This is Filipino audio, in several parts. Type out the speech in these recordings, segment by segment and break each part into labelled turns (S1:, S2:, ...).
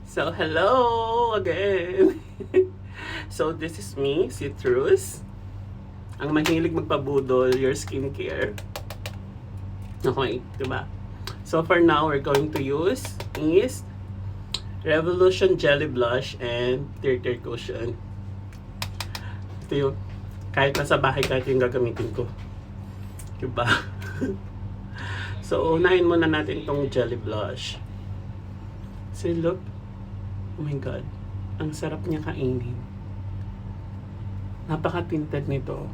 S1: So, hello again! So, this is me, si Trus. Ang mahilig magpabudol, your skincare. Okay, diba? So, for now, we're going to use is Revolution Jelly Blush and Tear Cushion. Ito yung, kahit nasa bahay, kahit yung gagamitin ko. Diba? So, unahin muna natin tong Jelly Blush. See, look. Oh my God. Ang sarap niya kainin. Napaka-tinted nito.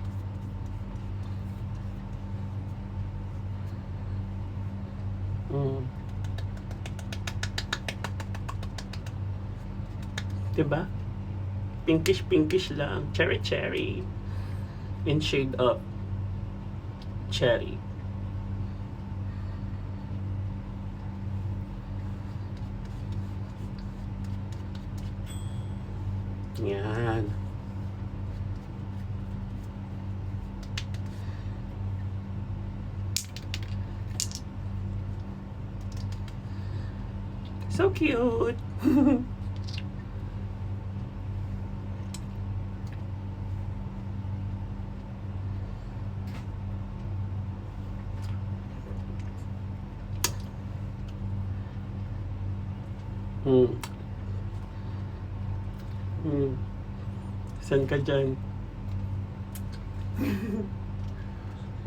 S1: Diba? Pinkish lang. Cherry. In shade of cherry. Yan. So cute. Saan ka dyan?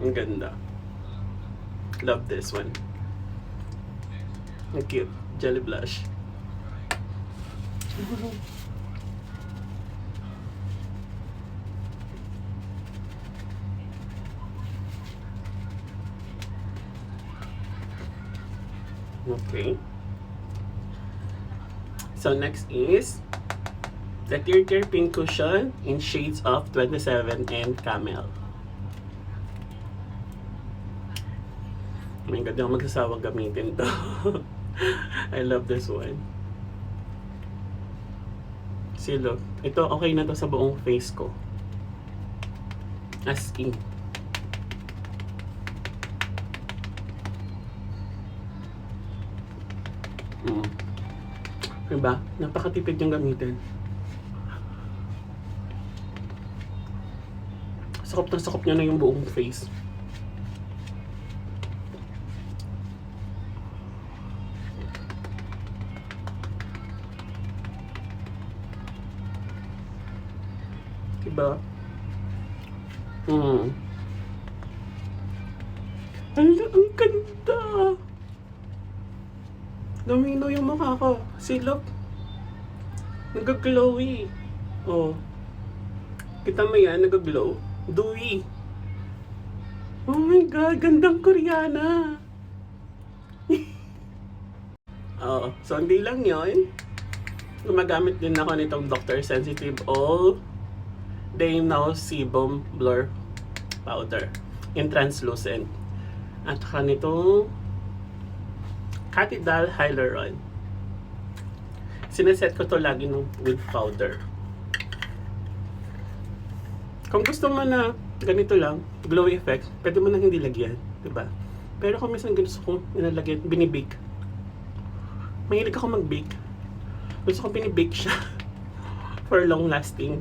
S1: Ang ganda. Love this one. Ang cute. Jelly blush. Okay. So next is the Tear Pink Cushion in shades of 27 and Camel. Oh my God, di ako magsasawang gamitin to. I love this one. See, look. Ito, okay na to sa buong face ko. As in. Diba? Napakatipid yung gamitin. Sakop niya na yung buong face. Diba? Ang ganda! Lumino yung mukha ko. See, look. Nag-glowy. Oh. Kita mo yan, nag-glow. Dewy. Oh my God, gandang Koreana. Oh, so hindi lang yon. Gumagamit din ako nitong Dr. Sensitive All Day Now Sebum Blur Powder in translucent. At saka nitong Catidal Hyaluron. Sineset ko to lagi with powder. Kung gusto mo na ganito lang, glowy effect, pwede mo nang hindi lagyan, diba? Pero kung minsan gusto kong nilalagyan, binibake. Mahilig ako mag-bake. Gusto kong binibake siya for long lasting.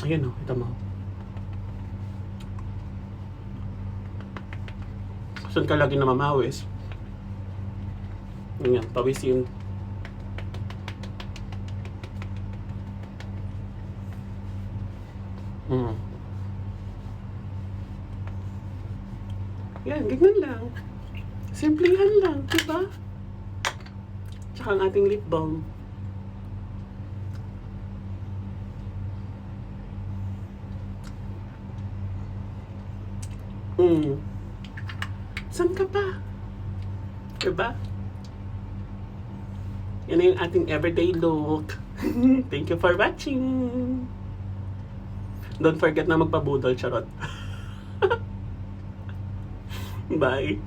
S1: Ayan o, ito mo. Saan ka lagi namamawis? Ganyan, pawisin. Yan, ganyan lang. Simplihan lang, diba? Tsaka ang ating lip balm. Saan ka pa? Diba? Yan na yung ating everyday look. Thank you for watching. Don't forget na magpabudol, charot. Bye.